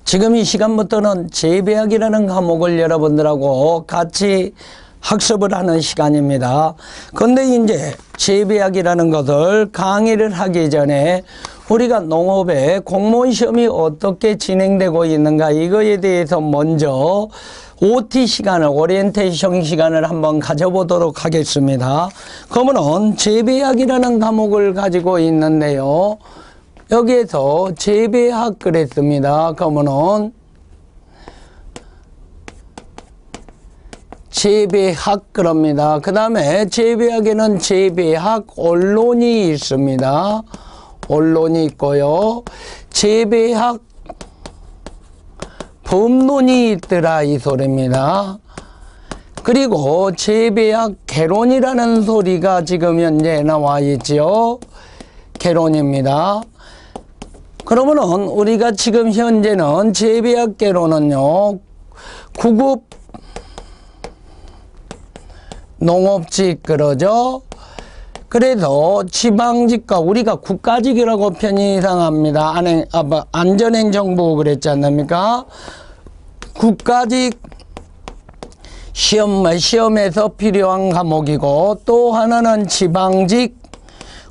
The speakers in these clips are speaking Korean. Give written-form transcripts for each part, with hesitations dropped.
지금 이 시간부터는 재배학이라는 과목을 여러분들하고 같이 학습을 하는 시간입니다. 그런데 이제 재배학이라는 것을 강의를 하기 전에 우리가 농업의 공무원 시험이 어떻게 진행되고 있는가 이거에 대해서 먼저 OT 시간을, 오리엔테이션 시간을 한번 가져보도록 하겠습니다. 그러면은 재배학이라는 과목을 가지고 있는데요. 여기에서 재배학 그랬습니다. 그러면은 재배학 그럽니다. 그 다음에 재배학에는 재배학 언론이 있습니다. 언론이 있고요. 재배학 법론이 있더라 이 소리입니다. 그리고 재배학 개론이라는 소리가 지금 현재 나와 있죠. 개론입니다. 그러면은 우리가 지금 현재는 재배학 개론은요, 구급 농업직 그러죠. 그래서 지방직과 우리가 국가직이라고 편의상합니다. 안전행정부 그랬지 않습니까? 국가직 시험에서 필요한 과목이고, 또 하나는 지방직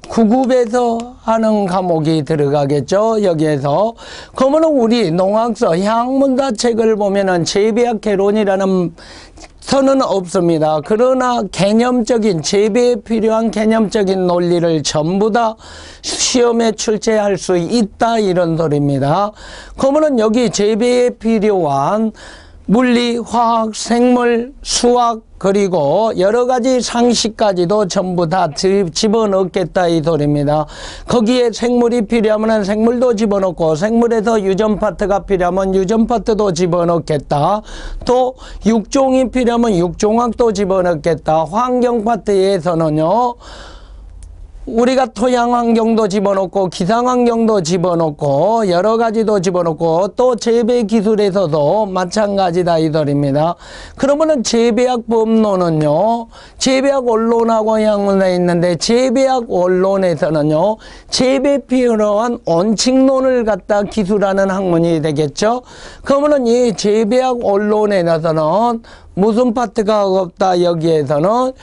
구급에서 하는 과목이 들어가겠죠. 여기에서. 그러면 우리 농학서 향문사책을 보면은 재배학 개론이라는 서는 없습니다. 그러나 개념적인 재배에 필요한 개념적인 논리를 전부 다 시험에 출제할 수 있다 이런 소리입니다. 그러면은 여기 재배에 필요한 물리, 화학, 생물, 수학 그리고 여러 가지 상식까지도 전부 다 집어넣겠다 이 소리입니다. 거기에 생물이 필요하면 생물도 집어넣고, 생물에서 유전 파트가 필요하면 유전 파트도 집어넣겠다. 또 육종이 필요하면 육종학도 집어넣겠다. 환경 파트에서는요, 우리가 토양 환경도 집어넣고 기상 환경도 집어넣고 여러 가지도 집어넣고, 또 재배 기술에서도 마찬가지다 이 소리입니다. 그러면은 재배학 법론은요, 재배학 언론하고 향문에 있는데, 재배학 언론에서는요, 재배 필요한 원칙론을 갖다 기술하는 학문이 되겠죠. 그러면은 이 재배학 언론에서는 무슨 파트가 없다 여기에서는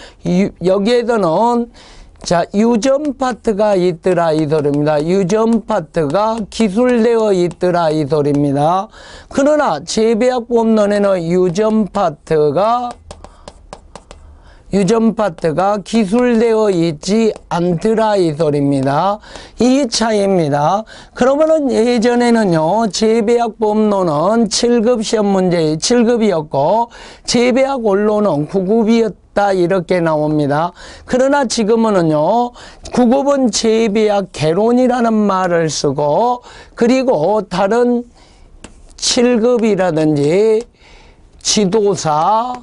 자, 유전 파트가 있더라 이 소리입니다. 유전 파트가 기술되어 있더라 이 소리입니다. 그러나 재배학 법론에는 유전 파트가 기술되어 있지 않더라 이 소리입니다. 이 차이입니다. 그러면은 예전에는요, 재배학 법론은 7급 시험 문제 7급이었고 재배학 언론은 9급이었다 이렇게 나옵니다. 그러나 지금은요, 9급은 재배학 개론이라는 말을 쓰고, 그리고 다른 7급이라든지 지도사,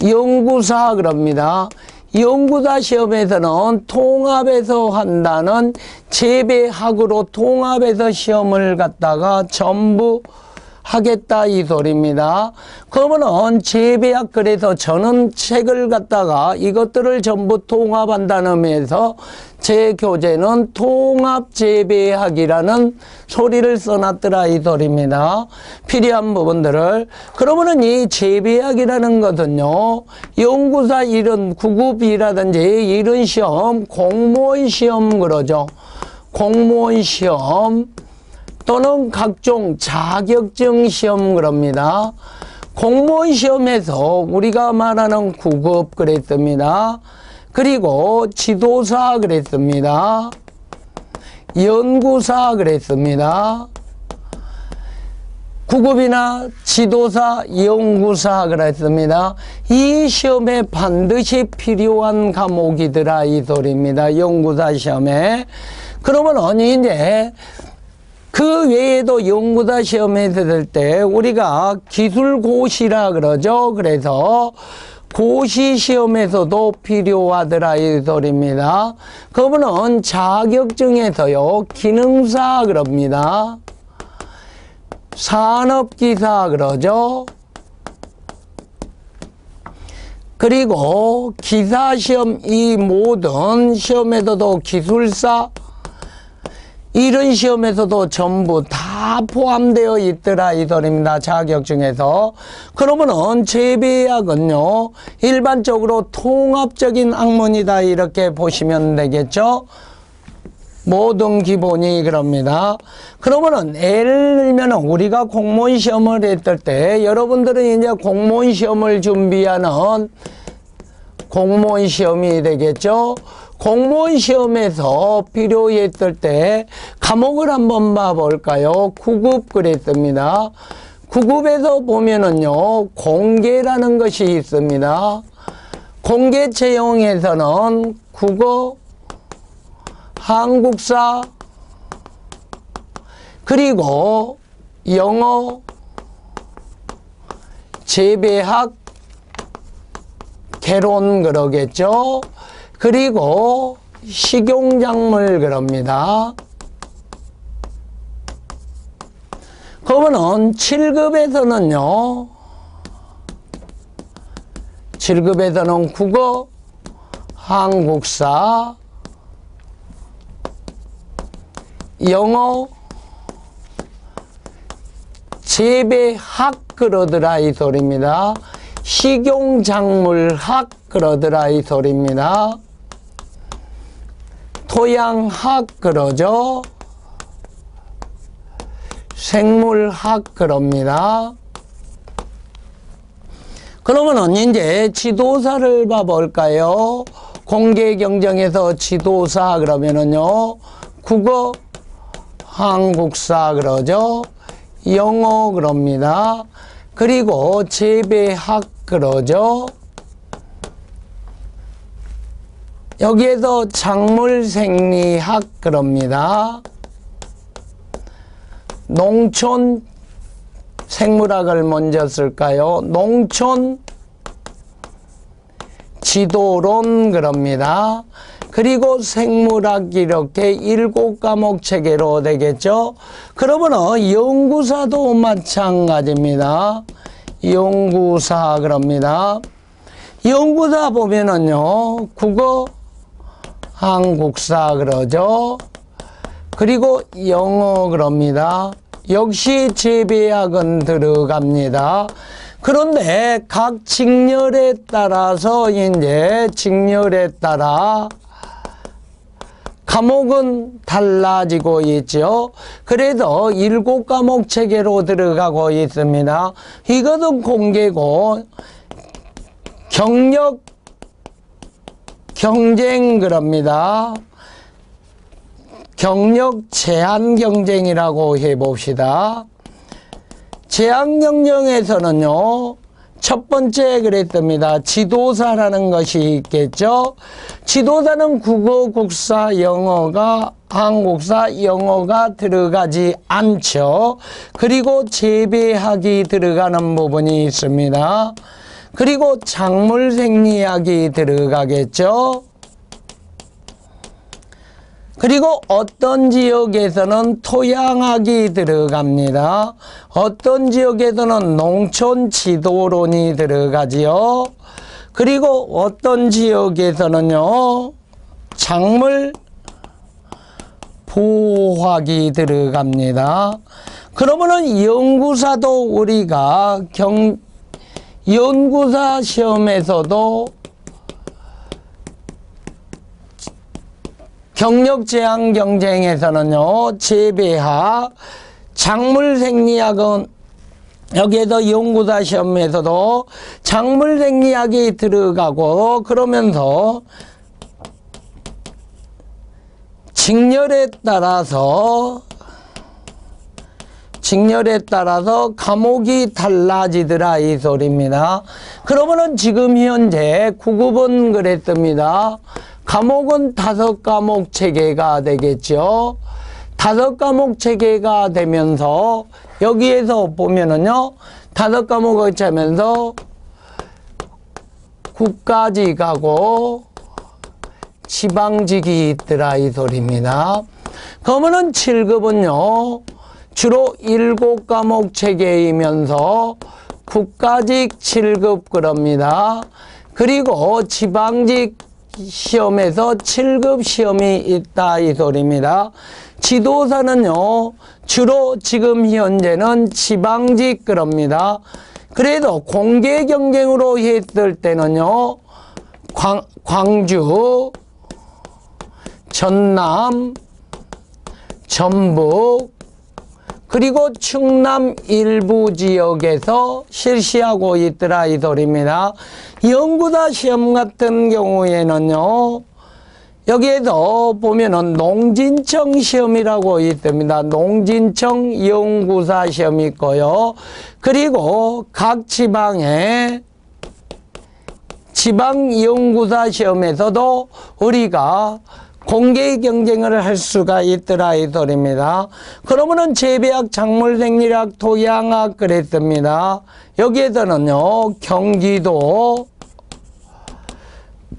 연구사 그럽니다. 연구사 시험에서는 통합해서 한다는 재배학으로 통합해서 시험을 갖다가 전부 하겠다 이 소리입니다. 그러면은 재배학, 그래서 저는 책을 갖다가 이것들을 전부 통합한다는 의미에서 제 교재는 통합재배학이라는 소리를 써놨더라 이 소리입니다. 필요한 부분들을. 그러면은 이 재배학이라는 것은요, 연구사 이런 9급이라든지 이런 시험, 공무원 시험 그러죠. 공무원 시험 또는 각종 자격증 시험 그럽니다. 공무원 시험에서 우리가 말하는 9급 그랬습니다. 그리고 지도사 그랬습니다. 연구사 그랬습니다. 9급이나 지도사, 연구사 그랬습니다. 이 시험에 반드시 필요한 과목이더라 이 소리입니다. 연구사 시험에. 그러면 이제 그 외에도 연구사 시험에 들을 때 우리가 기술고시라 그러죠. 그래서 고시 시험에서도 필요하더라 이 소리입니다. 그러면은 자격증에서요, 기능사 그럽니다. 산업기사 그러죠. 그리고 기사시험, 이 모든 시험에서도 기술사, 이런 시험에서도 전부 다 포함되어 있더라 이 소리입니다. 자격증에서. 그러면은 재배학은요 일반적으로 통합적인 학문이다 이렇게 보시면 되겠죠. 모든 기본이 그럽니다. 그러면은 예를 들면 우리가 공무원 시험을 했을 때 여러분들은 이제 공무원 시험을 준비하는 공무원 시험이 되겠죠. 공무원 시험에서 필요했을 때 과목을 한번 봐볼까요? 9급 그랬습니다. 9급에서 보면은요 공계라는 것이 있습니다. 공계 채용에서는 국어, 한국사, 그리고 영어, 재배학, 개론 그러겠죠. 그리고 식용작물 그럽니다. 그러면은 7급에서는요. 7급에서는 국어, 한국사, 영어, 재배학 그러더라 이 소리입니다. 식용작물학 그러더라 이 소리입니다. 토양학 그러죠. 생물학 그럽니다. 그러면은 이제 지도사를 봐볼까요? 공개 경쟁에서 지도사 그러면은요 국어, 한국사 그러죠. 영어 그럽니다. 그리고 재배학 그러죠. 여기에서 작물생리학 그럽니다. 농촌 생물학을 먼저 쓸까요? 농촌 지도론 그럽니다. 그리고 생물학 이렇게 7과목 체계로 되겠죠. 그러면은 연구사도 마찬가지입니다. 연구사 그럽니다. 연구사 보면은요 국어, 한국사 그러죠. 그리고 영어 그럽니다. 역시 재배학은 들어갑니다. 그런데 각 직렬에 따라서 이제 직렬에 따라 과목은 달라지고 있죠. 그래서 7과목 체계로 들어가고 있습니다. 이것은 공개고 경력 경쟁 그럽니다. 경력 제한 경쟁이라고 해봅시다. 제한 경쟁에서는요. 첫 번째 그랬습니다. 지도사라는 것이 있겠죠. 지도사는 국어, 국사, 영어가 한국사, 영어가 들어가지 않죠. 그리고 재배학이 들어가는 부분이 있습니다. 그리고 작물생리학이 들어가겠죠. 그리고 어떤 지역에서는 토양학이 들어갑니다. 어떤 지역에서는 농촌 지도론이 들어가지요. 그리고 어떤 지역에서는요, 작물 보호학이 들어갑니다. 그러면은 연구사도 우리가 연구사 시험에서도 경력 제한 경쟁에서는요, 재배학, 작물생리학은 여기에서 연구사 시험에서도 작물생리학이 들어가고 그러면서 직렬에 따라서 과목이 달라지더라 이 소리입니다. 그러면은 지금 현재 9급은 그랬습니다. 과목은 5과목 체계가 되겠죠. 5과목 체계가 되면서 여기에서 보면은요 5과목을 짜면서 국가직하고 지방직이 있더라 이 소리입니다. 그러면은 7급은요 주로 7과목 체계이면서 국가직 7급 그럽니다. 그리고 지방직 시험에서 7급 시험이 있다 이 소리입니다. 지도사는요 주로 지금 현재는 지방직 그럽니다. 그래도 공개 경쟁으로 했을 때는요 광주, 전남, 전북 그리고 충남 일부 지역에서 실시하고 있더라 이 소리입니다. 연구사 시험 같은 경우에는요 여기에서 보면은 농진청 시험이라고 있습니다. 농진청 연구사 시험이 있고요. 그리고 각 지방의 지방연구사 시험에서도 우리가 공개 경쟁을 할 수가 있더라 이 소리입니다. 그러면은 재배학, 작물생리학, 토양학 그랬습니다. 여기에서는요 경기도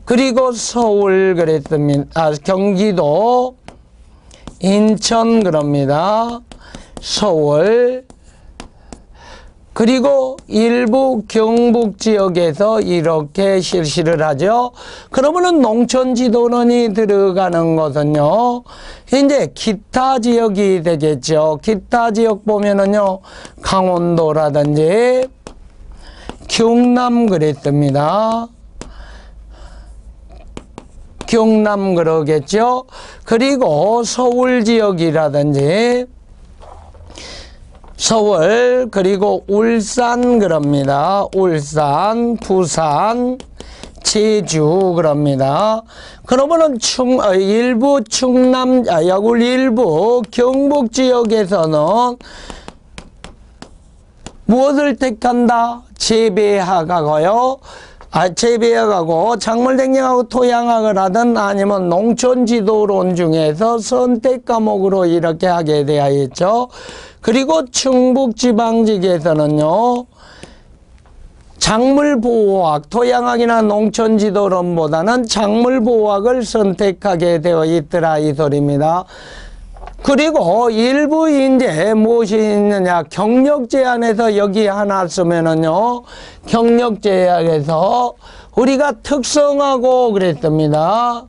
그리고 서울 그랬습니다. 경기도, 인천 그럽니다. 서울 그리고 일부 경북 지역에서 이렇게 실시를 하죠. 그러면은 농촌지도론이 들어가는 것은요 이제 기타 지역이 되겠죠. 기타 지역 보면은요 강원도라든지 경남 그랬습니다. 경남 그러겠죠. 그리고 서울 지역이라든지 서울 그리고 울산 그럽니다. 울산, 부산, 제주 그럽니다. 그러면은 일부 충남, 일부 경북 지역에서는 무엇을 택한다? 재배학하고요. 재배학하고 작물생리하고 토양학을 하든 아니면 농촌지도론 중에서 선택 과목으로 이렇게 하게 되어 있죠. 그리고 충북지방직에서는요 작물보호학, 토양학이나 농촌지도론보다는 작물보호학을 선택하게 되어 있더라 이 소리입니다. 그리고 일부 이제 무엇이 있느냐 경력 제한에서 여기 하나 쓰면은요 경력 제한에서 우리가 특성화고 그랬습니다.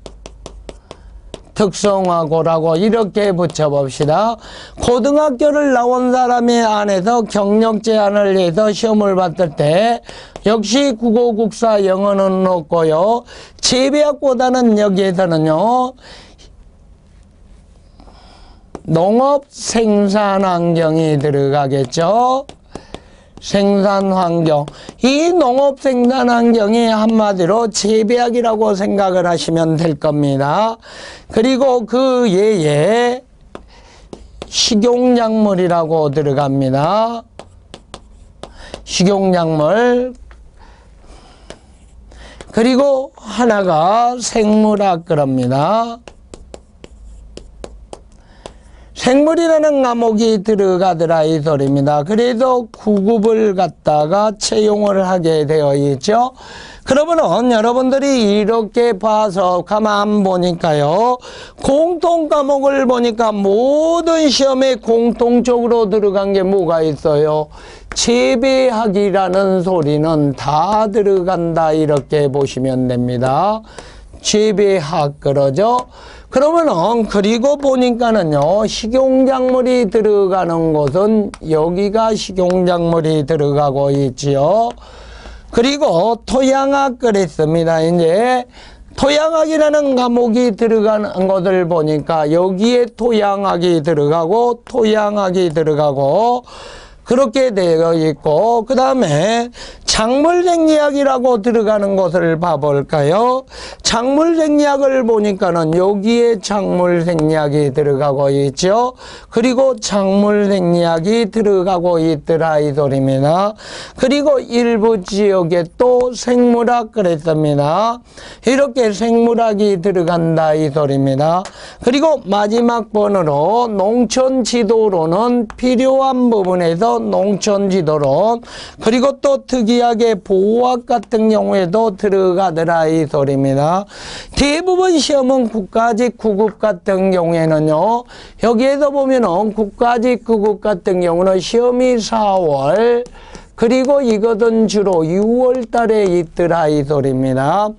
특성화고라고 이렇게 붙여봅시다. 고등학교를 나온 사람의 안에서 경력 제한을 해서 시험을 봤을 때 역시 국어, 국사, 영어는 넣고요. 재배학보다는 여기에서는요 농업 생산환경이 들어가겠죠. 생산환경. 이 농업 생산환경이 한마디로 재배학이라고 생각을 하시면 될 겁니다. 그리고 그 예에 식용작물이라고 들어갑니다. 식용작물. 그리고 하나가 생물학 그럽니다. 생물이라는 과목이 들어가더라 이 소리입니다. 그래도 9급을 갖다가 채용을 하게 되어 있죠. 그러면은 여러분들이 이렇게 봐서 가만 보니까요. 공통 과목을 보니까 모든 시험에 공통적으로 들어간 게 뭐가 있어요? 재배학이라는 소리는 다 들어간다 이렇게 보시면 됩니다. 재배학 그러죠. 그러면은 그리고 보니까는요 식용작물이 들어가는 곳은 여기가 식용작물이 들어가고 있지요. 그리고 토양학 그랬습니다. 이제 토양학이라는 과목이 들어가는 것을 보니까 여기에 토양학이 들어가고 토양학이 들어가고 그렇게 되어 있고, 그 다음에 작물생리학이라고 들어가는 것을 봐볼까요? 작물생리학을 보니까는 여기에 작물생리학이 들어가고 있죠. 그리고 작물생리학이 들어가고 있더라 이 소리입니다. 그리고 일부 지역에 또 생물학 그랬습니다. 이렇게 생물학이 들어간다 이 소리입니다. 그리고 마지막 번호로 농촌지도로는 필요한 부분에서 농촌지도론, 그리고 또 특이하게 보호학 같은 경우에도 들어가더라 이 소리입니다. 대부분 시험은 국가직 9급 같은 경우에는요, 여기에서 보면은 국가직 9급 같은 경우는 시험이 4월, 그리고 이것은 주로 6월 달에 있더라 이 소리입니다.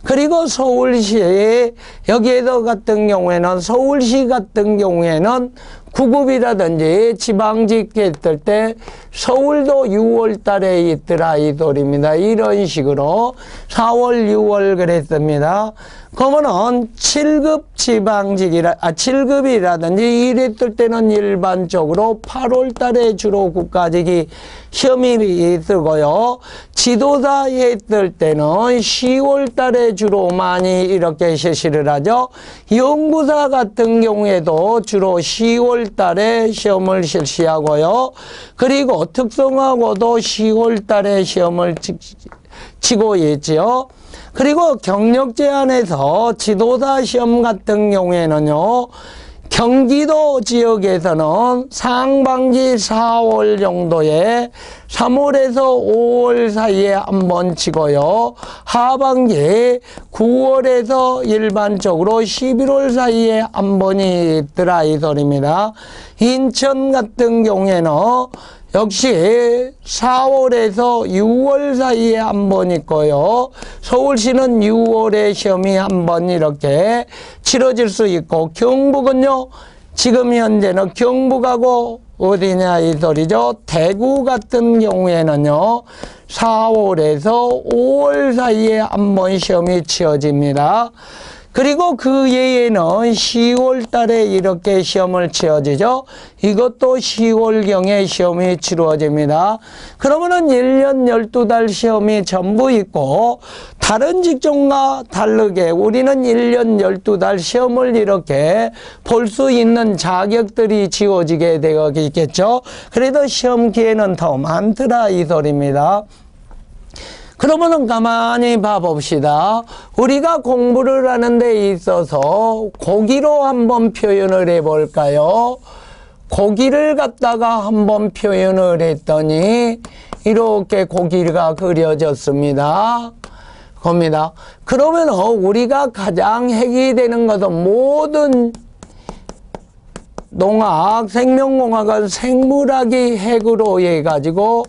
그리고 서울시 여기에서 같은 경우에는 서울시 같은 경우에는 구급이라든지 지방직 했을 때 서울도 6월 달에 있더라 이 소리입니다. 이런 식으로 4월 6월 그랬습니다. 그러면은 7급 지방직이라 7급이라든지 이랬을 때는 일반적으로 8월 달에 주로 국가직이 시험이 있고요. 지도사 했을 때는 10월 달에 주로 많이 이렇게 실시를 하죠. 연구사 같은 경우에도 주로 10월 달에 시험을 실시하고요. 그리고 특성화고도 10월 달에 시험을 치고 있지요. 그리고 경력 제한에서 지도사 시험 같은 경우에는요, 경기도 지역에서는 상반기 4월 정도에 3월에서 5월 사이에 한 번 치고요. 하반기 9월에서 일반적으로 11월 사이에 한 번이 있더라 이 소리입니다. 인천 같은 경우에는 역시 4월에서 6월 사이에 한 번 있고요. 서울시는 6월에 시험이 한 번 이렇게 치러질 수 있고, 경북은요, 지금 현재는 경북하고 어디냐 이 소리죠. 대구 같은 경우에는요, 4월에서 5월 사이에 한 번 시험이 치러집니다. 그리고 그 예에는 10월 달에 이렇게 시험을 치러지죠. 이것도 10월경에 시험이 치루어집니다. 그러면은 1년 12달 시험이 전부 있고, 다른 직종과 다르게 우리는 1년 12달 시험을 이렇게 볼 수 있는 자격들이 지워지게 되어 있겠죠. 그래도 시험 기회는 더 많더라 이 소리입니다. 그러면은 가만히 봐봅시다. 우리가 공부를 하는 데 있어서 고기로 한번 표현을 해볼까요? 고기를 갖다가 한번 표현을 했더니 이렇게 고기가 그려졌습니다. 겁니다. 그러면 우리가 가장 핵이 되는 것은 모든 농학, 생명공학은 생물학이 핵으로 해가지고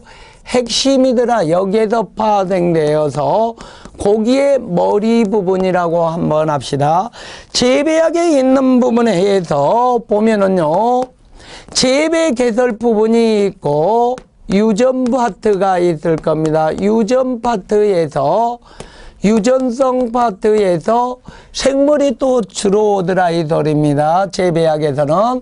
핵심이더라. 여기에서 파생되어서 고기의 머리 부분이라고 한번 합시다. 재배학에 있는 부분에 의해서 보면은요, 재배 개설 부분이 있고 유전 파트가 있을 겁니다. 유전 파트에서 유전성 파트에서 생물이 또 들어오더라 이 소리입니다. 재배학에서는.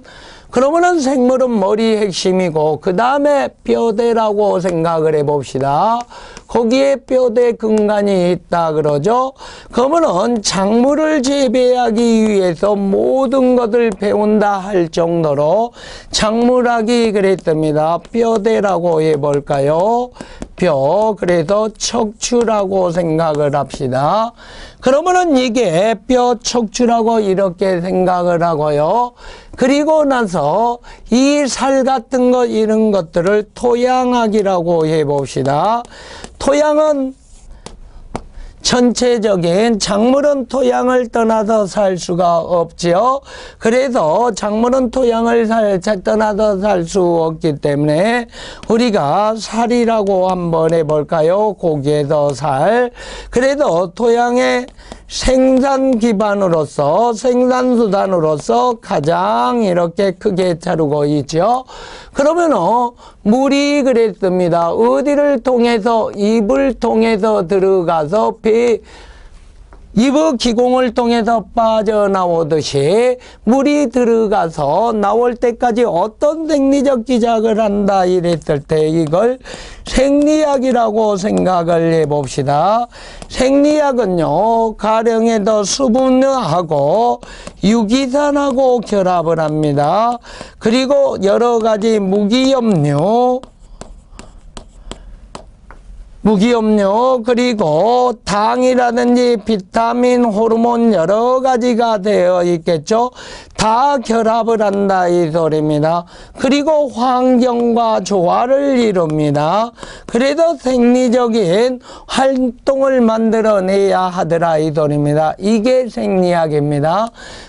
그러면은 생물은 머리 핵심이고 그 다음에 뼈대라고 생각을 해봅시다. 거기에 뼈대 근간이 있다 그러죠. 그러면은 작물을 재배하기 위해서 모든 것을 배운다 할 정도로 작물학이 그랬습니다. 뼈대라고 해볼까요? 뼈, 그래서 척추라고 생각을 합시다. 그러면은 이게 뼈 척추라고 이렇게 생각을 하고요. 그리고 나서 이 살 같은 것 이런 것들을 토양학이라고 해봅시다. 토양은 전체적인 작물은 토양을 떠나서 살 수가 없지요. 그래서 작물은 토양을 떠나서 살 수 없기 때문에 우리가 살이라고 한번 해볼까요? 고기에서 살. 그래도 토양의 생산 기반으로서 생산수단으로서 가장 이렇게 크게 자르고 있죠. 그러면은 물이 그랬습니다. 어디를 통해서 입을 통해서 들어가서 입의 기공을 통해서 빠져나오듯이 물이 들어가서 나올 때까지 어떤 생리적 기작을 한다 이랬을 때 이걸 생리학이라고 생각을 해봅시다. 생리학은요, 가령에도 수분하고 유기산하고 결합을 합니다. 그리고 여러 가지 무기염료 그리고 당이라든지 비타민, 호르몬 여러 가지가 되어 있겠죠. 다 결합을 한다 이 소리입니다. 그리고 환경과 조화를 이룹니다. 그래서 생리적인 활동을 만들어내야 하더라 이 소리입니다. 이게 생리학입니다.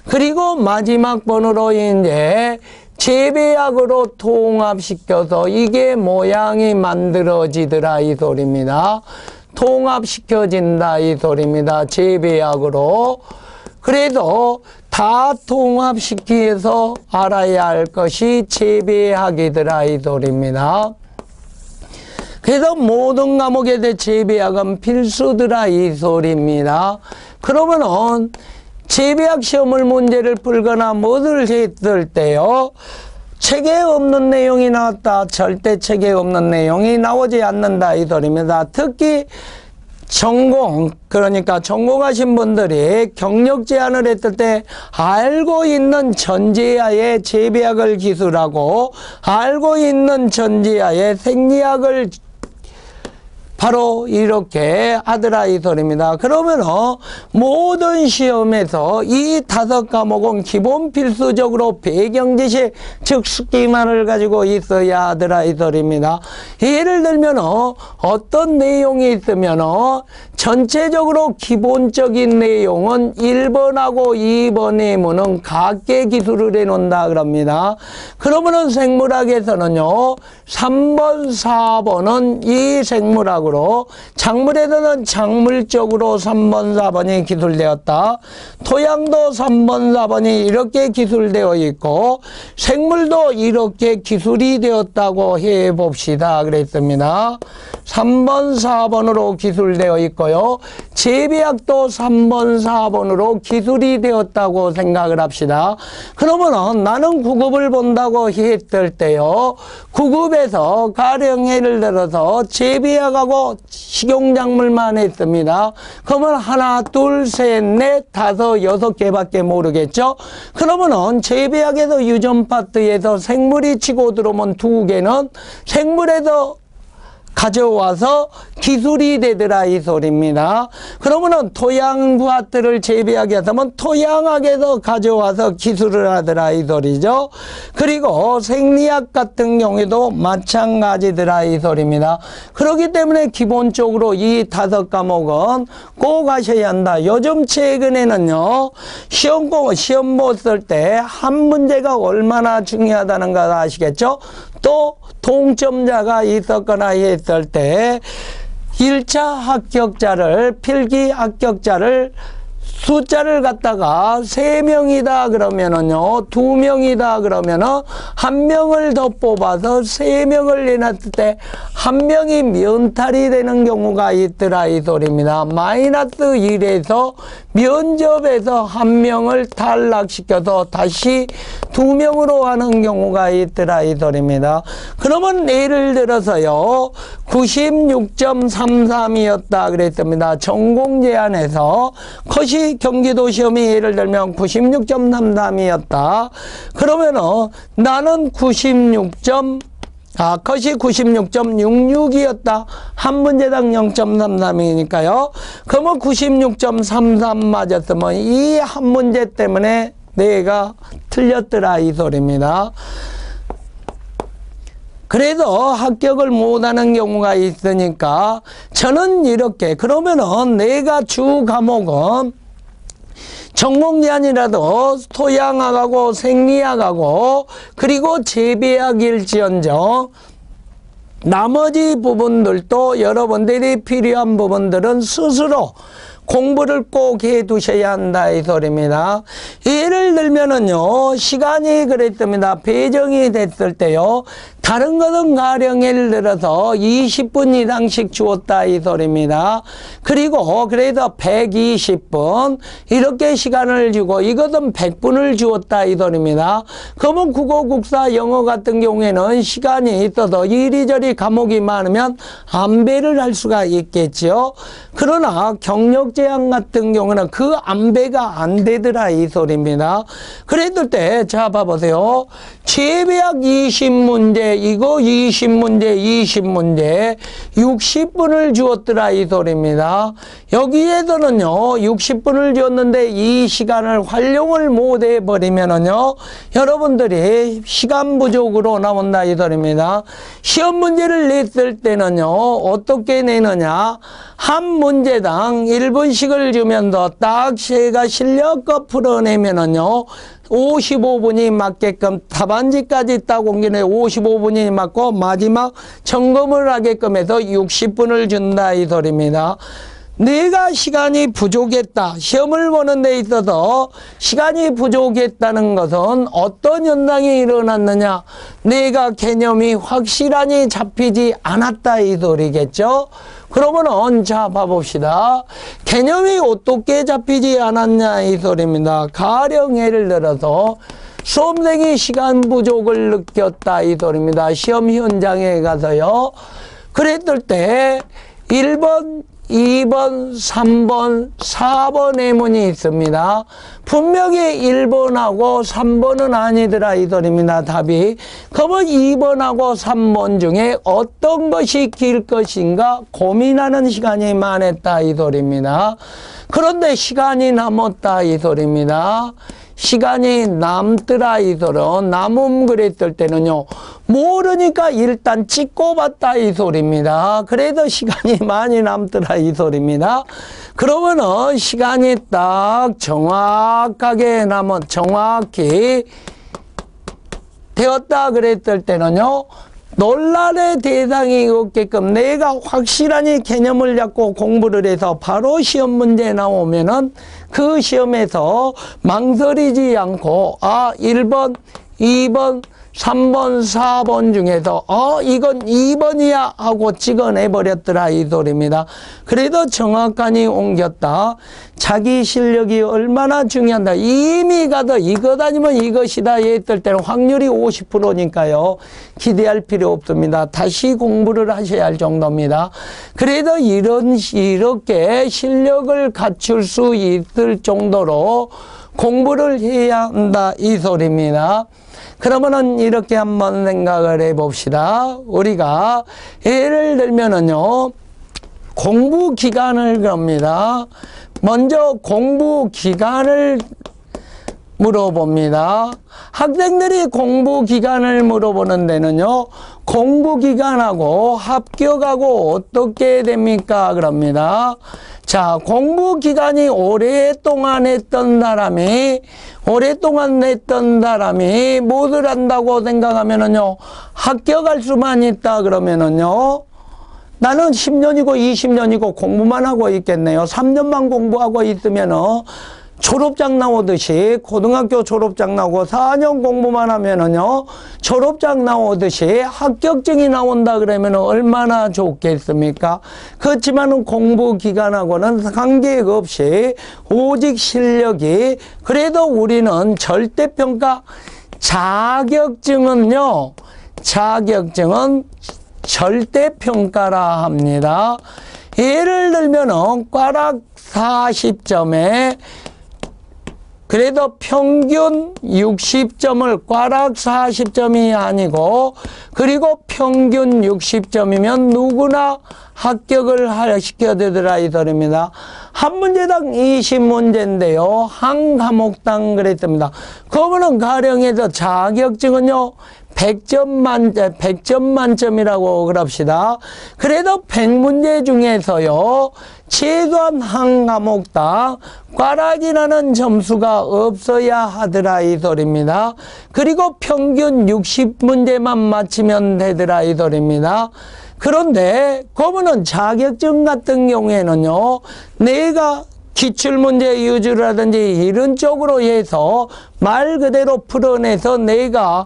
그리고 마지막 번호로 이제 재배약으로 통합시켜서 이게 모양이 만들어지더라 이 소리입니다. 통합시켜진다 이 소리입니다. 재배약으로. 그래도 다 통합시키면서 알아야 할 것이 재배학이더라 이 소리입니다. 그래서 모든 과목에 대해 재배학은 필수더라 이 소리입니다. 그러면은 재배학 시험을 문제를 풀거나 뭐를 했을 때요, 책에 없는 내용이 나왔다. 절대 책에 없는 내용이 나오지 않는다 이 소리입니다. 특히 전공, 그러니까 전공하신 분들이 경력 제안을 했을 때 알고 있는 전제하에 재배학을 기술하고 알고 있는 전제하에 생리학을 바로 이렇게 하더라 이 소리입니다. 그러면은 모든 시험에서 이 5과목은 기본 필수적으로 배경 지식, 즉 스키마를 가지고 있어야 하더라 이 소리입니다. 예를 들면 어떤 내용이 있으면 전체적으로 기본적인 내용은 1번하고 2번 예문은 각계 기술을 해놓는다 그럽니다. 그러면은 생물학에서는요 3번, 4번은 이 생물학으로, 작물에서는 작물적으로 3번, 4번이 기술되었다. 토양도 3번, 4번이 이렇게 기술되어 있고 생물도 이렇게 기술이 되었다고 해봅시다 그랬습니다. 3번, 4번으로 기술되어 있고요. 재배학도 3번, 4번으로 기술이 되었다고 생각을 합시다. 그러면 나는 9급을 본다고 했을 때요, 9급에서 가령 예를 들어서 재배학하고 식용작물만 했습니다. 그러면 하나, 둘, 셋, 넷, 다섯, 6개밖에 모르겠죠. 그러면은 재배학에서 유전 파트에서 생물이 치고 들어오면 2개는 생물에서 가져와서 기술이 되더라 이 소리입니다. 그러면은 토양 파트를 재배하게 하면 토양학에서 가져와서 기술을 하더라 이 소리죠. 그리고 생리학 같은 경우에도 마찬가지더라 이 소리입니다. 그렇기 때문에 기본적으로 이 5과목은 꼭 하셔야 한다. 요즘 최근에는요 시험 봤을 때 한 문제가 얼마나 중요하다는 거 아시겠죠? 또 동점자가 있었거나 했을 때 1차 합격자를, 필기 합격자를 숫자를 갖다가 3명이다 그러면은요, 2명이다 그러면은 1명을 더 뽑아서 3명을 내놨을 때 1명이 면탈이 되는 경우가 있더라 이 소리입니다. 마이너스 1에서 면접에서 1명을 탈락시켜서 다시 2명으로 하는 경우가 있더라 이 소리입니다. 그러면 예를 들어서요 96.33이었다 그랬습니다. 전공 제한에서 컷이 경기도 시험이 예를 들면 96.33이었다. 그러면은 나는 컷이 96.66이었다. 한 문제당 0.33이니까요. 그러면 96.33 맞았으면 이 한 문제 때문에 내가 틀렸더라 이 소리입니다. 그래서 합격을 못하는 경우가 있으니까 저는 이렇게, 그러면은 내가 주 과목은 전공제한이라도 토양학하고 생리학하고 그리고 재배학일지언정 나머지 부분들도 여러분들이 필요한 부분들은 스스로 공부를 꼭 해 두셔야 한다 이 소리입니다. 예를 들면은요 시간이 그랬습니다. 배정이 됐을 때요 다른 것은 가령 예를 들어서 20분 이상씩 주었다 이 소리입니다. 그리고 그래서 120분 이렇게 시간을 주고 이것은 100분을 주었다 이 소리입니다. 그러면 국어, 국사, 영어 같은 경우에는 시간이 있어서 이리저리 과목이 많으면 안배를 할 수가 있겠죠. 그러나 경력 제한 같은 경우는 그 안배가 안 되더라 이 소리입니다. 그랬을 때 자 봐보세요. 재배학 20문제 이거 20문제 20문제 60분을 주었더라 이 소리입니다. 여기에서는요 60분을 주었는데 이 시간을 활용을 못 해버리면은요 여러분들이 시간 부족으로 나온다 이 소리입니다. 시험 문제를 냈을 때는요 어떻게 내느냐, 한 문제당 1분씩을 주면서 딱 제가 실력껏 풀어내면은요, 55분이 맞게끔 답안지까지 딱 옮기네 55분이 맞고 마지막 점검을 하게끔 해서 60분을 준다 이 소리입니다. 내가 시간이 부족했다. 시험을 보는 데 있어서 시간이 부족했다는 것은 어떤 현상이 일어났느냐. 내가 개념이 확실하니 잡히지 않았다 이 소리겠죠. 그러면은 자 봐봅시다. 개념이 어떻게 잡히지 않았냐 이 소리입니다. 가령 예를 들어서 수험생이 시간 부족을 느꼈다 이 소리입니다. 시험 현장에 가서요. 그랬을 때 1번 2번, 3번, 4번 예문이 있습니다. 분명히 1번하고 3번은 아니더라 이 소리입니다. 답이. 그러면 2번하고 3번 중에 어떤 것이 길 것인가 고민하는 시간이 많았다 이 소리입니다. 그런데 시간이 남았다 이 소리입니다. 시간이 남더라 이 소리. 남음 그랬을 때는요. 모르니까 일단 찍고 봤다 이 소리입니다. 그래도 시간이 많이 남더라 이 소리입니다. 그러면은 시간이 딱 정확하게 정확히 되었다 그랬을 때는요. 논란의 대상이 없게끔 내가 확실하니 개념을 잡고 공부를 해서 바로 시험 문제 나오면은 그 시험에서 망설이지 않고 1번, 2번, 3번, 4번 중에서 이건 2번이야 하고 찍어내버렸더라 이 소리입니다. 그래도 정확하니 옮겼다. 자기 실력이 얼마나 중요한다. 이미 가도 이것 아니면 이것이다 했을 때는 확률이 50%니까요. 기대할 필요 없습니다. 다시 공부를 하셔야 할 정도입니다. 그래도 이렇게 실력을 갖출 수 있을 정도로 공부를 해야 한다 이 소리입니다. 그러면은 이렇게 한번 생각을 해 봅시다. 우리가 예를 들면은요, 공부 기간을 겁니다. 먼저 공부 기간을 물어봅니다. 학생들이 공부 기간을 물어보는 데는요, 공부 기간하고 합격하고 어떻게 됩니까? 그럽니다. 자, 공부 기간이 오랫동안 했던 사람이 뭐를 한다고 생각하면은요, 합격할 수만 있다 그러면은요, 나는 10년이고 20년이고 공부만 하고 있겠네요. 3년만 공부하고 있으면은 졸업장 나오듯이 고등학교 졸업장 나오고 4년 공부만 하면은요 졸업장 나오듯이 합격증이 나온다 그러면 얼마나 좋겠습니까? 그렇지만은 공부 기간하고는 관계없이 오직 실력이 그래도 우리는 절대평가 자격증은 절대평가라 합니다. 예를 들면은 꽈락 40점에 그래도 평균 60점을 꽈락 40점이 아니고 그리고 평균 60점이면 누구나 합격을 시켜야 이 소리입니다. 한 문제당 20문제인데요. 한 과목당 그랬습니다. 그거는 가령해서 자격증은요. 100점 만점이라고 그럽시다. 그래도 100문제 중에서요. 최소한 한 과목당 꽈락이라는 점수가 없어야 하더라 이 소리입니다. 그리고 평균 60문제만 맞히면 되더라 이 소리입니다. 그런데 그러면은 자격증 같은 경우에는요. 내가 기출문제 위주라든지 이런 쪽으로 해서 말 그대로 풀어내서 내가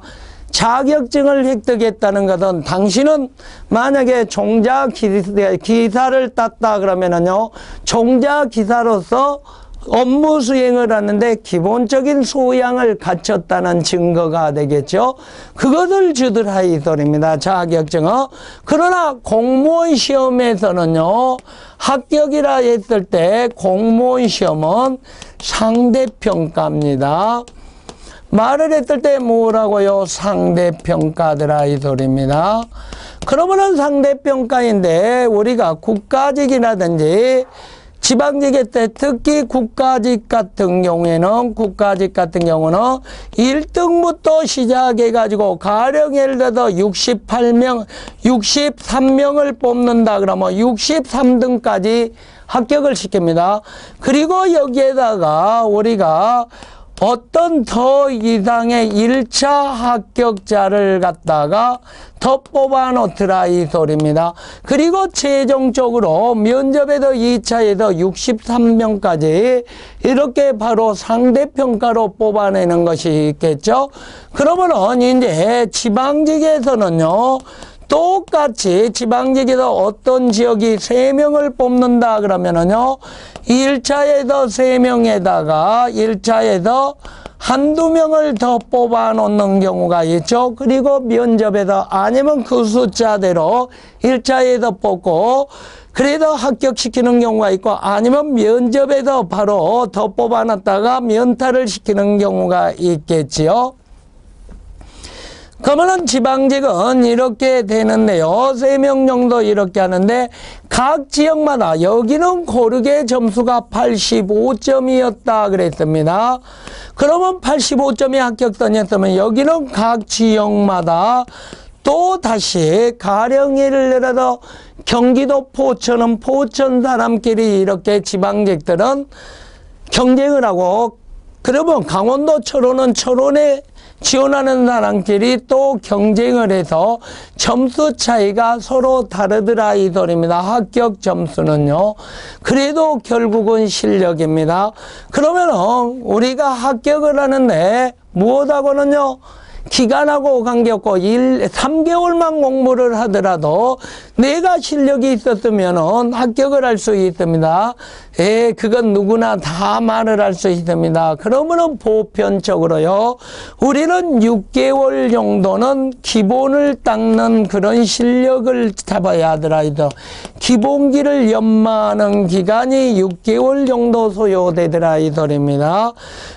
자격증을 획득했다는 것은 당신은 만약에 종자 기사를 땄다 그러면은요, 종자 기사로서 업무 수행을 하는데 기본적인 소양을 갖췄다는 증거가 되겠죠. 그것을 주더라 이 소리입니다. 자격증은. 그러나 공무원 시험에서는요, 합격이라 했을 때 공무원 시험은 상대평가입니다. 말을 했을 때 뭐라고요? 상대평가더라 이 소리입니다. 그러면은 상대평가인데 우리가 국가직이라든지 지방직의 때 특히 국가직 같은 경우는 1등부터 시작해가지고 가령 예를 들어 63명을 뽑는다 그러면 63등까지 합격을 시킵니다. 그리고 여기에다가 우리가 어떤 더 이상의 1차 합격자를 갖다가 더 뽑아놓더라 이 소리입니다. 그리고 최종적으로 면접에도 2차에도 63명까지 이렇게 바로 상대평가로 뽑아내는 것이 있겠죠. 그러면은 이제 지방직에서는요. 똑같이 지방직에서 어떤 지역이 3명을 뽑는다 그러면은요. 1차에서 3명에다가 1차에서 한두 명을 더 뽑아 놓는 경우가 있죠. 그리고 면접에서 아니면 그 숫자대로 1차에서 뽑고 그래도 합격시키는 경우가 있고 아니면 면접에서 바로 더 뽑아 놨다가 면탈을 시키는 경우가 있겠지요. 그러면은 지방직은 이렇게 되는데요. 3명 정도 이렇게 하는데 각 지역마다 여기는 고르게 점수가 85점이었다 그랬습니다. 그러면 85점이 합격선이었으면 여기는 각 지역마다 또 다시 가령 예를 들어서 경기도 포천은 포천 사람끼리 이렇게 지방직들은 경쟁을 하고 그러면 강원도 철원은 철원에 지원하는 사람끼리 또 경쟁을 해서 점수 차이가 서로 다르더라 이 소리입니다. 합격 점수는요. 그래도 결국은 실력입니다. 그러면은 우리가 합격을 하는데 무엇하고는요. 기간하고 관계없고 3개월만 공부를 하더라도 내가 실력이 있었으면 합격을 할 수 있습니다. 그건 누구나 다 말을 할 수 있습니다. 그러면은 보편적으로요. 우리는 6개월 정도는 기본을 닦는 그런 실력을 잡아야 하더라도 기본기를 연마하는 기간이 6개월 정도 소요되더라 이 소리입니다.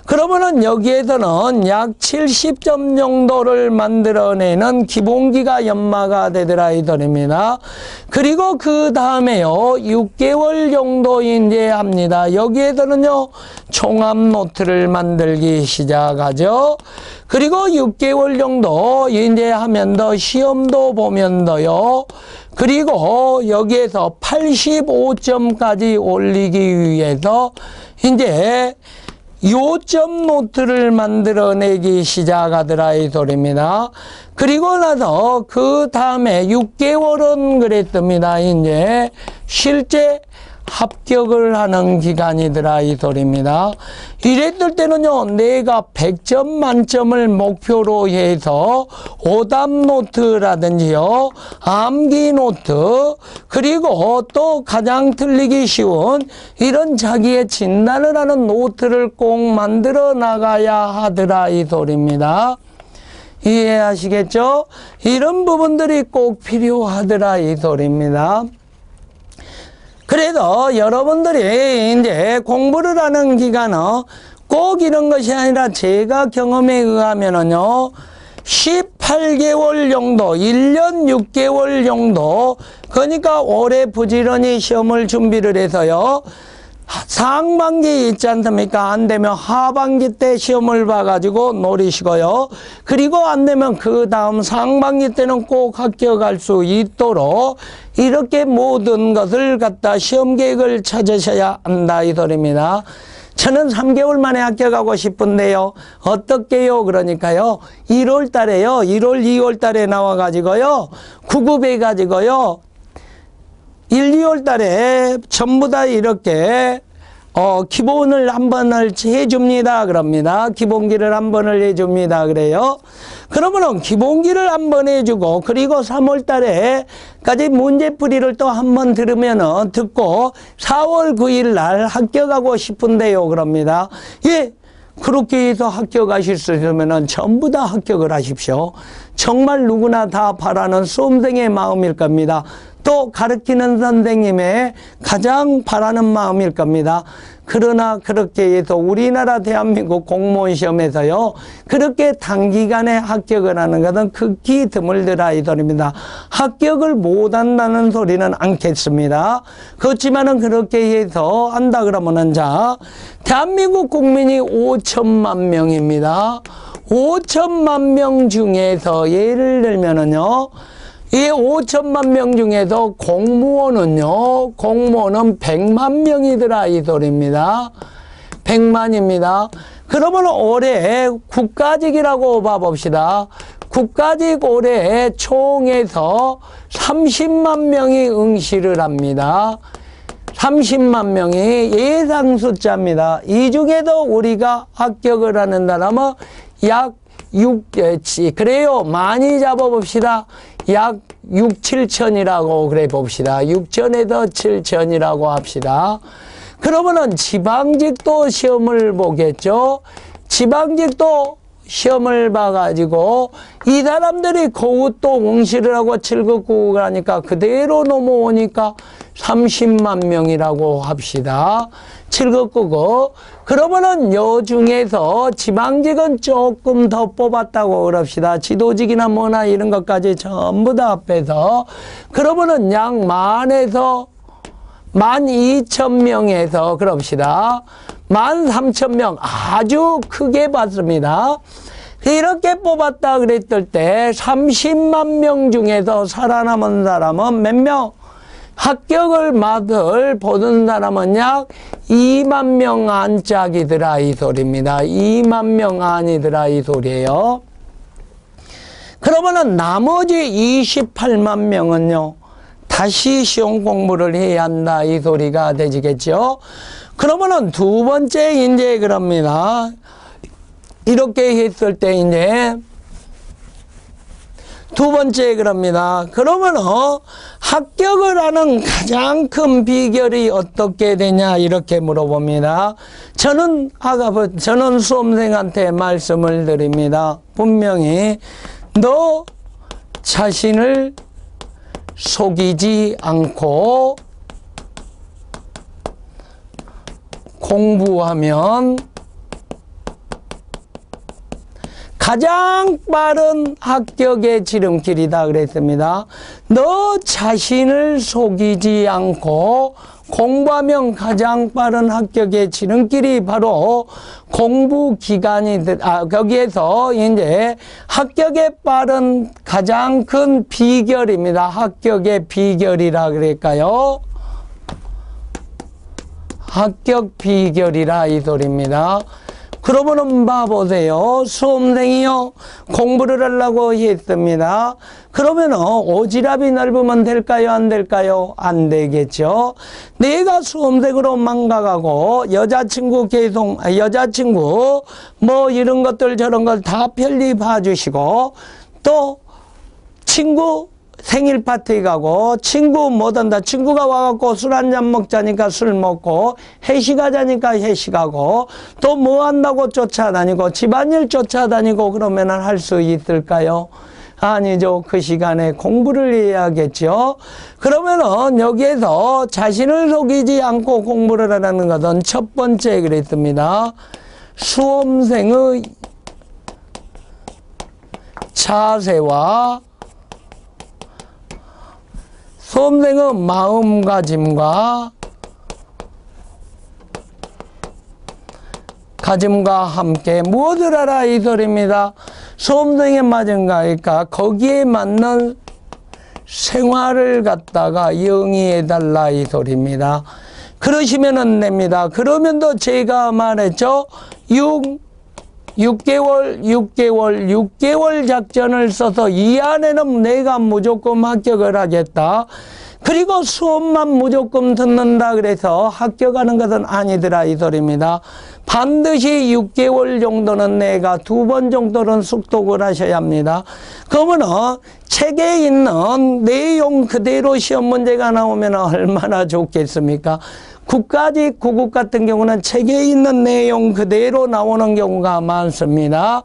그러면은 여기에서는 약 70점 정도를 만들어내는 기본기가 연마가 되더라 이 소리입니다. 그리고 그 다음에요 6개월 정도 이제 합니다. 여기에서는요 종합 노트를 만들기 시작하죠. 그리고 6개월 정도 이제 하면 더 시험도 보면 더요. 그리고 여기에서 85점까지 올리기 위해서 이제 요점 노트를 만들어내기 시작하더라 이 소리입니다. 그리고 나서 그 다음에 6개월은 그랬습니다. 이제 실제 합격을 하는 기간이더라 이 소리입니다. 이랬을 때는요 내가 100점 만점을 목표로 해서 오답 노트라든지요 암기 노트 그리고 또 가장 틀리기 쉬운 이런 자기의 진단을 하는 노트를 꼭 만들어 나가야 하더라 이 소리입니다. 이해하시겠죠? 이런 부분들이 꼭 필요하더라 이 소리입니다. 그래도 여러분들이 이제 공부를 하는 기간은 꼭 이런 것이 아니라 제가 경험에 의하면은요, 18개월 정도, 1년 6개월 정도, 그러니까 올해 부지런히 시험을 준비를 해서요, 상반기 있지 않습니까? 안 되면 하반기 때 시험을 봐가지고 노리시고요. 그리고 안 되면 그 다음 상반기 때는 꼭 합격할 수 있도록 이렇게 모든 것을 갖다 시험 계획을 찾으셔야 한다 이 소리입니다. 저는 3개월 만에 합격하고 싶은데요. 어떻게요? 그러니까요. 1월 달에요. 1월, 2월 달에 나와가지고요. 구급해가지고요. 1, 2월 달에 전부 다 이렇게 기본을 한 번을 해줍니다. 그럽니다. 기본기를 한 번을 해줍니다. 그래요. 그러면은 기본기를 한 번 해주고 그리고 3월 달에까지 문제풀이를 또 한 번 들으면은 듣고 4월 9일 날 합격하고 싶은데요. 그럽니다. 예. 그렇게 해서 합격하실 수 있으면은 전부 다 합격을 하십시오. 정말 누구나 다 바라는 수험생의 마음일 겁니다. 또 가르치는 선생님의 가장 바라는 마음일 겁니다. 그러나 그렇게 해서 우리나라 대한민국 공무원 시험에서요, 그렇게 단기간에 합격을 하는 것은 극히 드물들 아이돌입니다. 합격을 못한다는 소리는 않겠습니다. 그렇지만은 그렇게 해서 한다 그러면은, 자, 대한민국 국민이 5천만 명입니다. 5천만 명 중에서 예를 들면은요, 이 5천만 명 중에서 공무원은 100만 명이더라 이 소리입니다. 100만입니다. 그러면 올해 국가직이라고 봐봅시다. 국가직 올해 총에서 30만 명이 응시를 합니다. 30만 명이 예상 숫자입니다. 이 중에도 우리가 합격을 하는 사람은 약 그래요. 많이 잡아봅시다. 약 6, 7천이라고 그래 봅시다. 6천에서 7천이라고 합시다. 그러면은 지방직도 시험을 보겠죠. 지방직도 시험을 봐가지고 이 사람들이 그것도 응시를 하고 7급 9급 하니까 그대로 넘어오니까 30만 명이라고 합시다. 7급 9급. 그러면은 요 중에서 지방직은 조금 더 뽑았다고 그럽시다. 지도직이나 뭐나 이런 것까지 전부 다 합해서. 그러면은 약 10,000에서 12,000명에서 그럽시다. 13,000명 아주 크게 봤습니다. 이렇게 뽑았다 그랬을 때 30만 명 중에서 살아남은 사람은 몇 명? 합격을 맛을 보는 사람은 약 2만 명 안짝이더라 이 소리입니다. 2만 명 안이더라 이 소리예요. 그러면은 나머지 28만 명은요, 다시 시험 공부를 해야 한다 이 소리가 되지겠죠. 그러면은 두 번째 이제 그럽니다. 이렇게 했을 때 이제 두 번째 그럽니다. 그러면은 합격을 하는 가장 큰 비결이 어떻게 되냐 이렇게 물어봅니다. 저는 수험생한테 말씀을 드립니다. 분명히 너 자신을 속이지 않고 공부하면 가장 빠른 합격의 지름길이다 그랬습니다. 너 자신을 속이지 않고 공부하면 가장 빠른 합격의 지름길이 바로 공부 기간이, 거기에서 이제 합격의 빠른 가장 큰 비결입니다. 합격의 비결이라 그럴까요? 합격 비결이라 이 소리입니다. 그러면은 봐보세요. 수험생이요, 공부를 하려고 했습니다. 그러면은 오지랖이 넓으면 될까요? 안 될까요? 안 되겠죠. 내가 수험생으로 망가가고 여자친구 뭐 이런 것들 저런 걸 다 편리 봐주시고, 또 친구 생일 파티 가고, 친구 못한다, 친구가 와갖고 술 한잔 먹자니까 술 먹고, 회식하자니까 회식하고, 또 뭐 한다고 쫓아다니고, 집안일 쫓아다니고 그러면 할 수 있을까요? 아니죠. 그 시간에 공부를 해야겠죠. 그러면은 여기에서 자신을 속이지 않고 공부를 하라는 것은 첫 번째 그랬습니다. 수험생의 자세와 수험생의 마음가짐과 함께 무엇을 하라 이 소리입니다. 수험생의 마음가짐과 거기에 맞는 생활을 갖다가 영위해달라 이 소리입니다. 그러시면 됩니다. 그러면도 제가 말했죠. 6개월 작전을 써서 이 안에는 내가 무조건 합격을 하겠다. 그리고 수업만 무조건 듣는다 그래서 합격하는 것은 아니더라 이 소리입니다. 반드시 6개월 정도는 내가 2번 정도는 숙독을 하셔야 합니다. 그러면은 책에 있는 내용 그대로 시험 문제가 나오면 얼마나 좋겠습니까? 국가직 9급 같은 경우는 책에 있는 내용 그대로 나오는 경우가 많습니다.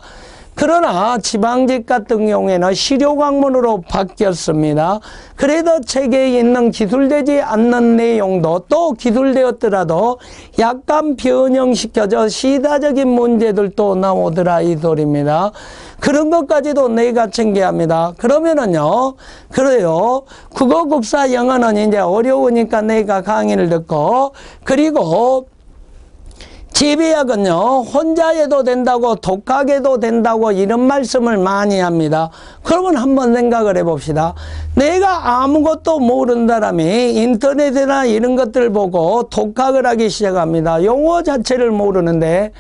그러나 지방직 같은 경우에는 실효과목으로 바뀌었습니다. 그래도 책에 있는 기술되지 않는 내용도 또 기술되었더라도 약간 변형시켜져 시다적인 문제들도 나오더라 이 소리입니다. 그런 것까지도 내가 챙겨야 합니다. 그러면은요, 그래요. 국어, 국사, 영어는 이제 어려우니까 내가 강의를 듣고, 그리고 재배학은요, 혼자 해도 된다고, 독학해도 된다고 이런 말씀을 많이 합니다. 그러면 한번 생각을 해봅시다. 내가 아무것도 모르는 사람이 인터넷이나 이런 것들 보고 독학을 하기 시작합니다. 용어 자체를 모르는데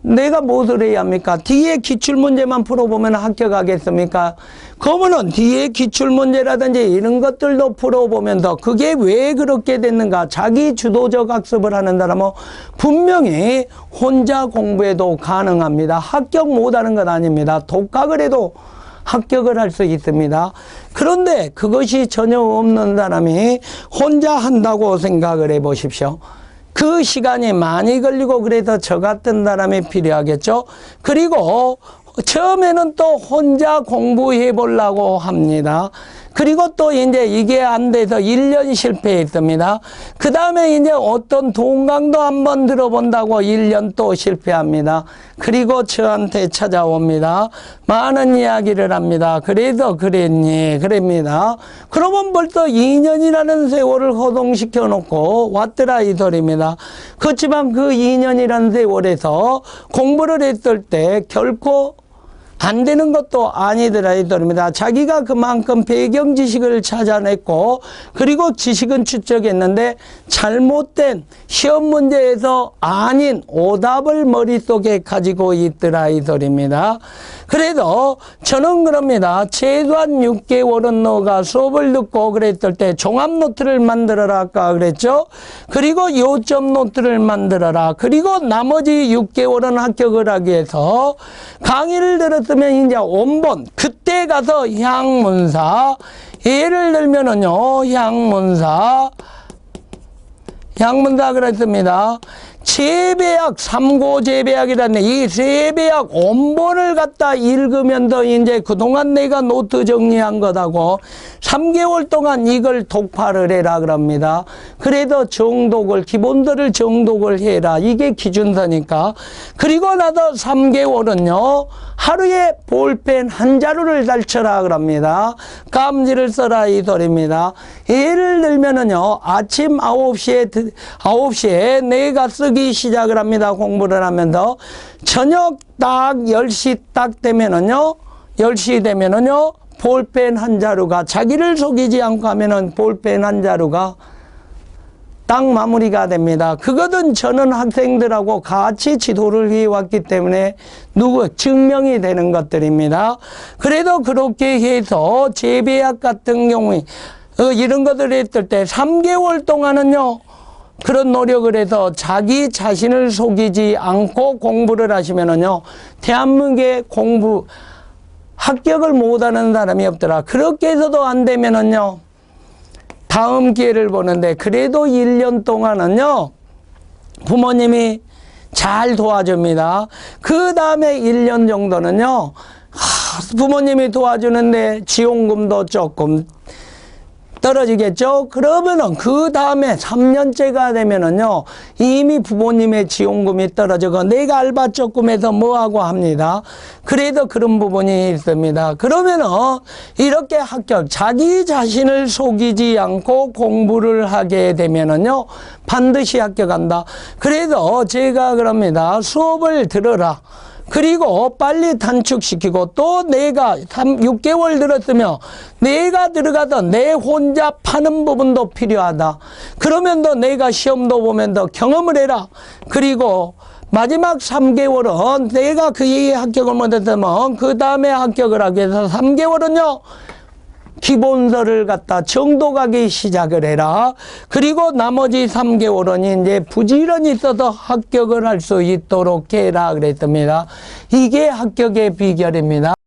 내가 무엇을 해야 합니까? 뒤에 기출문제만 풀어보면 합격하겠습니까? 그러면은 뒤에 기출문제라든지 이런 것들도 풀어보면서 그게 왜 그렇게 됐는가? 자기 주도적 학습을 하는 사람은 분명히 혼자 공부해도 가능합니다. 합격 못하는 건 아닙니다. 독학을 해도 합격을 할 수 있습니다. 그런데 그것이 전혀 없는 사람이 혼자 한다고 생각을 해 보십시오. 그 시간이 많이 걸리고 그래서 저 같은 사람이 필요하겠죠. 그리고 처음에는 또 혼자 공부해 보려고 합니다. 그리고 또 이제 이게 안 돼서 1년 실패했습니다. 그 다음에 이제 어떤 동강도 한번 들어본다고 1년 또 실패합니다. 그리고 저한테 찾아옵니다. 많은 이야기를 합니다. 그래서 그랬니? 그럽니다. 그러면 벌써 2년이라는 세월을 허동시켜 놓고 왔더라 이 소리입니다. 그렇지만 그 2년이라는 세월에서 공부를 했을 때 결코 안 되는 것도 아니더라 이 소리입니다. 자기가 그만큼 배경 지식을 찾아냈고 그리고 지식은 축적했는데 잘못된 시험 문제에서 아닌 오답을 머릿속에 가지고 있더라 이 소리입니다. 그래도 저는 그럽니다. 최소한 6개월은 너가 수업을 듣고 그랬을 때 종합 노트를 만들어라 아까 그랬죠. 그리고 요점 노트를 만들어라. 그리고 나머지 6개월은 합격을 하기 위해서 강의를 들었으면 이제 원본 그때 가서 향문사 예를 들면은요 향문사 그랬습니다. 재배학, 삼고재배학이라는 이 재배학 원본을 갖다 읽으면 더 이제 그동안 내가 노트 정리한 것하고 3개월 동안 이걸 독파를 해라 그럽니다. 그래도 정독을, 기본들을 정독을 해라. 이게 기준서니까. 그리고 나서 3개월은요, 하루에 볼펜 한 자루를 달쳐라 그럽니다. 깜지를 써라 이 소리입니다. 예를 들면은요, 아침 9시에 내가 쓰기 시작을 합니다. 공부를 하면서. 저녁 딱 10시 딱 되면은요, 10시 되면은요, 볼펜 한 자루가 자기를 속이지 않고 하면은 볼펜 한 자루가 딱 마무리가 됩니다. 그거는 저는 학생들하고 같이 지도를 해왔기 때문에 증명이 되는 것들입니다. 그래도 그렇게 해서 재배학 같은 경우에 이런 것들을 했을 때 3개월 동안은요. 그런 노력을 해서 자기 자신을 속이지 않고 공부를 하시면은요. 대한민국의 공부 합격을 못하는 사람이 없더라. 그렇게 해서도 안 되면은요. 다음 기회를 보는데 그래도 1년 동안은요. 부모님이 잘 도와줍니다. 그 다음에 1년 정도는요. 부모님이 도와주는데 지원금도 조금 떨어지겠죠? 그러면은 그 다음에 3년째가 되면은요, 이미 부모님의 지원금이 떨어지고 내가 알바 조금 해서 뭐하고 합니다. 그래도 그런 부분이 있습니다. 그러면은 이렇게 합격, 자기 자신을 속이지 않고 공부를 하게 되면은요, 반드시 합격한다. 그래서 제가 그럽니다. 수업을 들어라. 그리고 빨리 단축시키고 또 내가 6개월 들었으면 내가 들어가서 내 혼자 파는 부분도 필요하다. 그러면 더 내가 시험도 보면 더 경험을 해라. 그리고 마지막 3개월은 내가 그 이후에 합격을 못했으면 그 다음에 합격을 하기 위해서 3개월은요. 기본서를 갖다 정독하기 시작을 해라. 그리고 나머지 3개월은 이제 부지런히 써서 합격을 할 수 있도록 해라 그랬습니다. 이게 합격의 비결입니다.